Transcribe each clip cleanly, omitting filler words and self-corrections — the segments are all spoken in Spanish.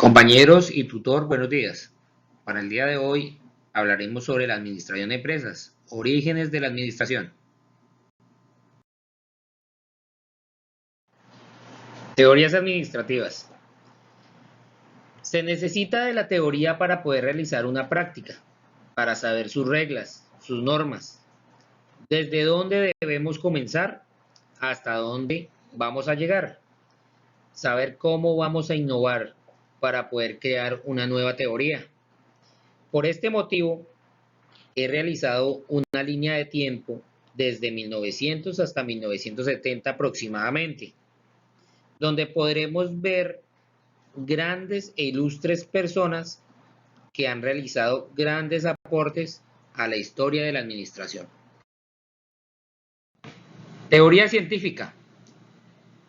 Compañeros y tutor, buenos días. Para el día de hoy hablaremos sobre la administración de empresas, orígenes de la administración. Teorías administrativas. Se necesita de la teoría para poder realizar una práctica, para saber sus reglas, sus normas, desde dónde debemos comenzar hasta dónde vamos a llegar, saber cómo vamos a innovar para poder crear una nueva teoría. Por este motivo, he realizado una línea de tiempo desde 1900 hasta 1970 aproximadamente, donde podremos ver grandes e ilustres personas que han realizado grandes aportes a la historia de la administración. Teoría científica.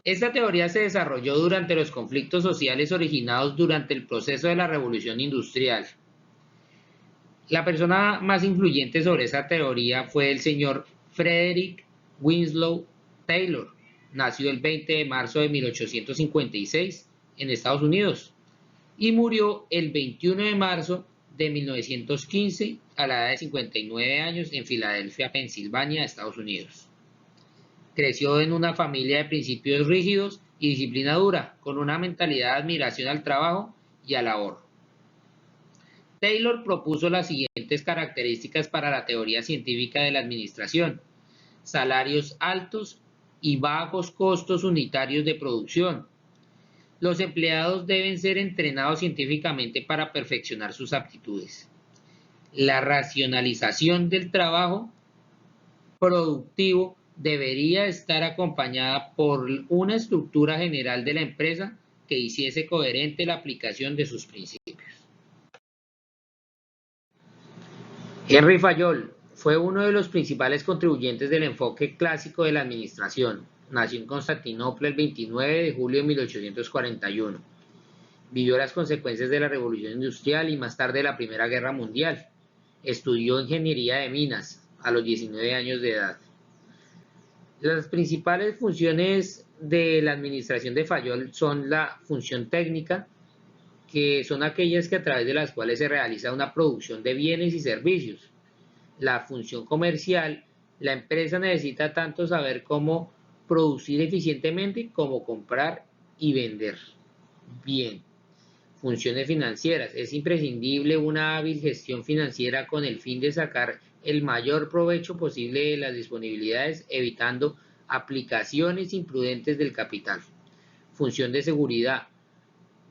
Esta teoría se desarrolló durante los conflictos sociales originados durante el proceso de la Revolución Industrial. La persona más influyente sobre esa teoría fue el señor Frederick Winslow Taylor. Nació el 20 de marzo de 1856 en Estados Unidos y murió el 21 de marzo de 1915 a la edad de 59 años en Filadelfia, Pensilvania, Estados Unidos. Creció en una familia de principios rígidos y disciplina dura, con una mentalidad de admiración al trabajo y al ahorro. Taylor propuso las siguientes características para la teoría científica de la administración: salarios altos y bajos costos unitarios de producción. Los empleados deben ser entrenados científicamente para perfeccionar sus aptitudes. La racionalización del trabajo productivo debería estar acompañada por una estructura general de la empresa que hiciese coherente la aplicación de sus principios. Henry Fayol fue uno de los principales contribuyentes del enfoque clásico de la administración. Nació en Constantinopla el 29 de julio de 1841. Vivió las consecuencias de la Revolución Industrial y más tarde de la Primera Guerra Mundial. Estudió ingeniería de minas a los 19 años de edad. Las principales funciones de la administración de Fayol son la función técnica, que son aquellas que a través de las cuales se realiza una producción de bienes y servicios. La función comercial, la empresa necesita tanto saber cómo producir eficientemente como comprar y vender bien. Funciones financieras, es imprescindible una hábil gestión financiera con el fin de sacar el mayor provecho posible de las disponibilidades, evitando aplicaciones imprudentes del capital. Función de seguridad,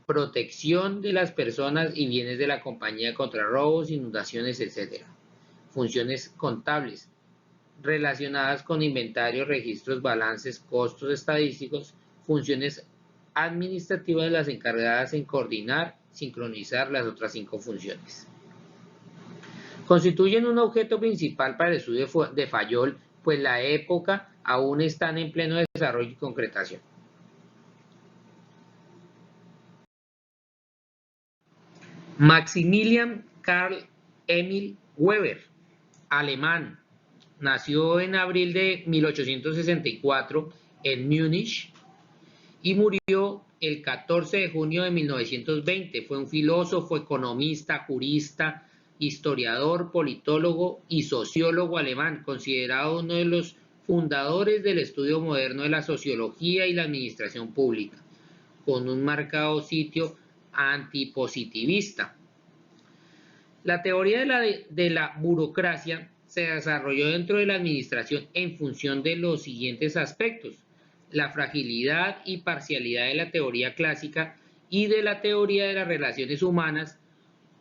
protección de las personas y bienes de la compañía contra robos, inundaciones, etc. Funciones contables, relacionadas con inventario, registros, balances, costos estadísticos. Funciones administrativas, las encargadas en coordinar, sincronizar las otras 5 funciones. Constituyen un objeto principal para el estudio de Fayol, pues la época aún están en pleno desarrollo y concretación. Maximilian Karl Emil Weber, alemán, nació en abril de 1864 en Múnich y murió el 14 de junio de 1920. Fue un filósofo, economista, jurista, historiador, politólogo y sociólogo alemán, considerado uno de los fundadores del estudio moderno de la sociología y la administración pública, con un marcado sitio antipositivista. La teoría de la burocracia se desarrolló dentro de la administración en función de los siguientes aspectos: la fragilidad y parcialidad de la teoría clásica y de la teoría de las relaciones humanas,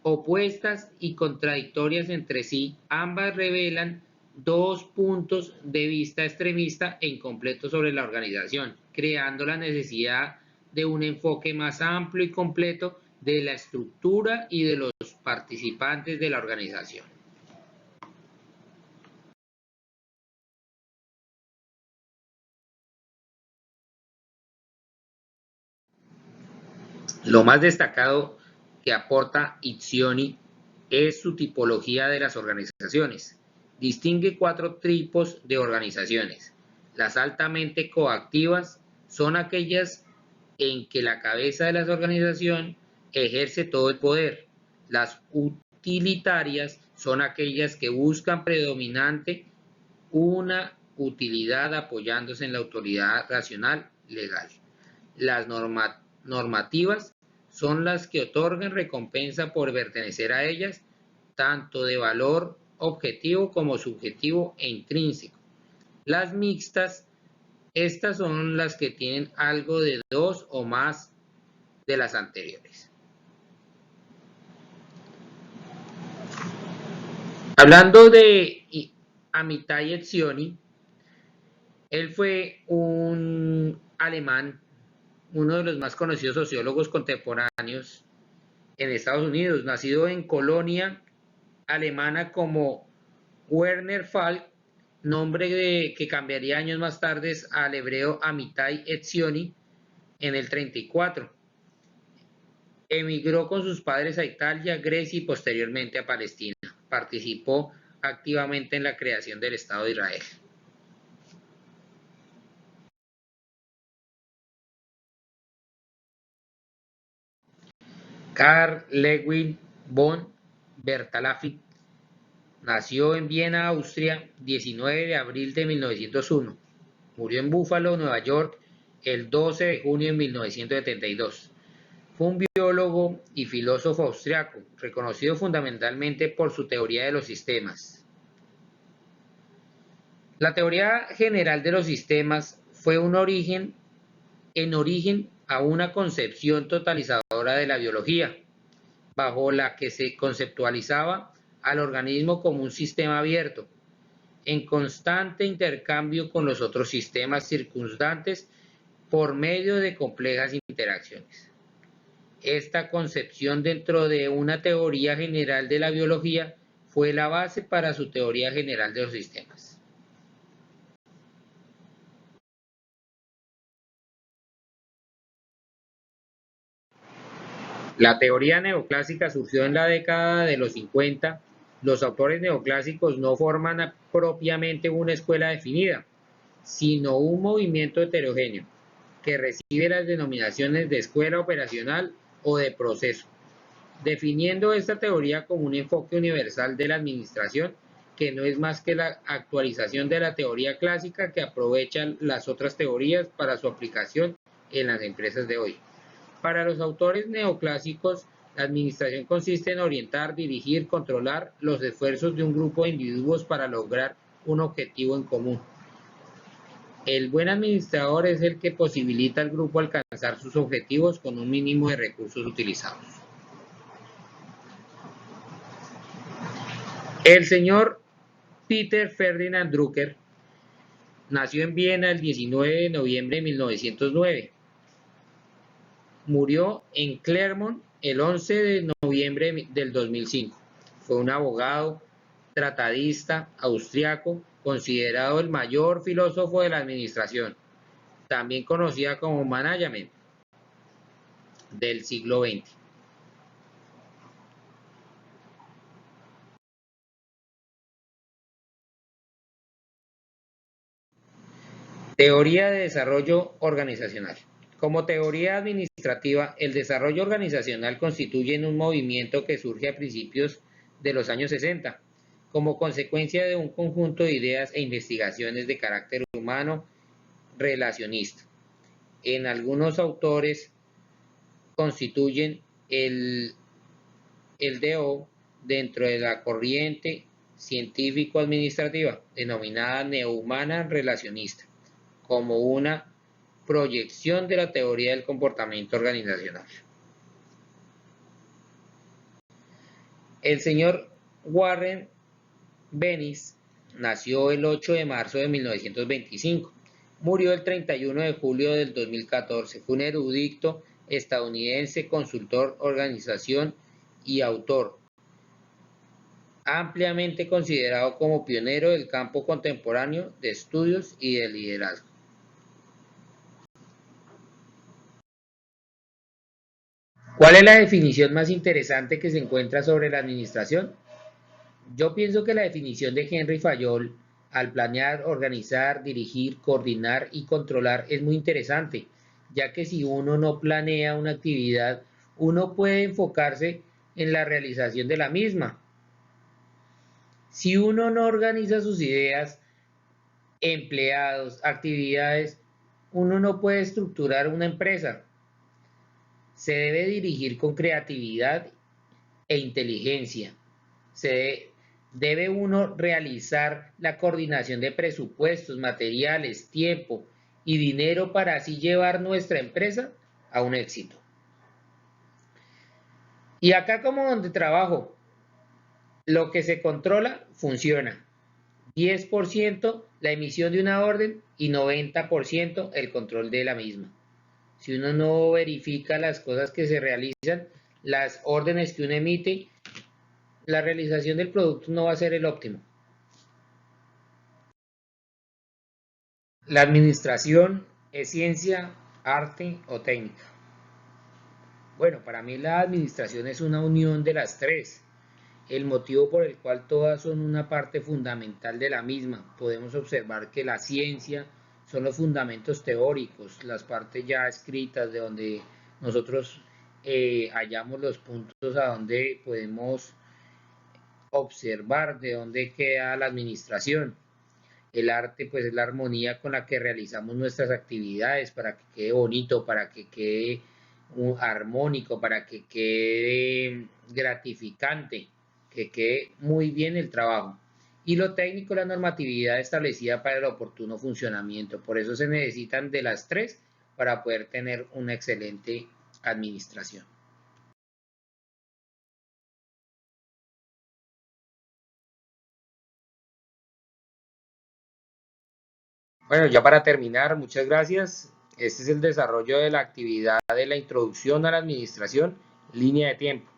opuestas y contradictorias entre sí. Ambas revelan dos puntos de vista extremista e incompletos sobre la organización, creando la necesidad de un enfoque más amplio y completo de la estructura y de los participantes de la organización. Lo más destacado que aporta Itzioni es su tipología de las organizaciones. Distingue 4 tipos de organizaciones. Las altamente coactivas son aquellas en que la cabeza de la organización ejerce todo el poder. Las utilitarias son aquellas que buscan predominante una utilidad apoyándose en la autoridad racional legal. Las normativas son las que otorgan recompensa por pertenecer a ellas, tanto de valor objetivo como subjetivo e intrínseco. Las mixtas, estas son las que tienen algo de dos o más de las anteriores. Hablando de Amitai Etzioni, él fue un alemán, uno de los más conocidos sociólogos contemporáneos en Estados Unidos, nacido en colonia alemana como Werner Falk, nombre que cambiaría años más tarde al hebreo Amitai Etzioni en el 34. Emigró con sus padres a Italia, Grecia y posteriormente a Palestina. Participó activamente en la creación del Estado de Israel. Karl Lewin von Bertalanffy nació en Viena, Austria, 19 de abril de 1901. Murió en Buffalo, Nueva York, el 12 de junio de 1972. Fue un biólogo y filósofo austriaco, reconocido fundamentalmente por su teoría de los sistemas. La teoría general de los sistemas fue en origen a una concepción totalizadora de la biología, bajo la que se conceptualizaba al organismo como un sistema abierto, en constante intercambio con los otros sistemas circunstantes por medio de complejas interacciones. Esta concepción dentro de una teoría general de la biología fue la base para su teoría general de los sistemas. La teoría neoclásica surgió en la década de los 50. Los autores neoclásicos no forman propiamente una escuela definida, sino un movimiento heterogéneo que recibe las denominaciones de escuela operacional o de proceso, definiendo esta teoría como un enfoque universal de la administración que no es más que la actualización de la teoría clásica que aprovecha las otras teorías para su aplicación en las empresas de hoy. Para los autores neoclásicos, la administración consiste en orientar, dirigir, controlar los esfuerzos de un grupo de individuos para lograr un objetivo en común. El buen administrador es el que posibilita al grupo alcanzar sus objetivos con un mínimo de recursos utilizados. El señor Peter Ferdinand Drucker nació en Viena el 19 de noviembre de 1909. Murió en Clermont el 11 de noviembre del 2005. Fue un abogado, tratadista austriaco, considerado el mayor filósofo de la administración, también conocida como management, del siglo XX. Teoría de desarrollo organizacional. Como teoría administrativa, el desarrollo organizacional constituye un movimiento que surge a principios de los años 60, como consecuencia de un conjunto de ideas e investigaciones de carácter humano relacionista. En algunos autores constituyen el DO dentro de la corriente científico-administrativa, denominada neohumana relacionista, como una proyección de la teoría del comportamiento organizacional. El señor Warren Bennis nació el 8 de marzo de 1925, murió el 31 de julio del 2014, fue un erudito estadounidense, consultor, organización y autor, ampliamente considerado como pionero del campo contemporáneo de estudios y de liderazgo. ¿Cuál es la definición más interesante que se encuentra sobre la administración? Yo pienso que la definición de Henry Fayol al planear, organizar, dirigir, coordinar y controlar es muy interesante, ya que si uno no planea una actividad, uno puede enfocarse en la realización de la misma. Si uno no organiza sus ideas, empleados, actividades, uno no puede estructurar una empresa. Se debe dirigir con creatividad e inteligencia. Debe uno realizar la coordinación de presupuestos, materiales, tiempo y dinero para así llevar nuestra empresa a un éxito. Y acá como donde trabajo, lo que se controla funciona. 10% la emisión de una orden y 90% el control de la misma. Si uno no verifica las cosas que se realizan, las órdenes que uno emite, la realización del producto no va a ser el óptimo. La administración es ciencia, arte o técnica. Bueno, para mí la administración es una unión de las tres. El motivo por el cual todas son una parte fundamental de la misma. Podemos observar que la ciencia son los fundamentos teóricos, las partes ya escritas de donde nosotros hallamos los puntos a donde podemos observar de dónde queda la administración. El arte pues es la armonía con la que realizamos nuestras actividades para que quede bonito, para que quede armónico, para que quede gratificante, que quede muy bien el trabajo. Y lo técnico, la normatividad establecida para el oportuno funcionamiento. Por eso se necesitan de las tres para poder tener una excelente administración. Bueno, ya para terminar, muchas gracias. Este es el desarrollo de la actividad de la introducción a la administración, línea de tiempo.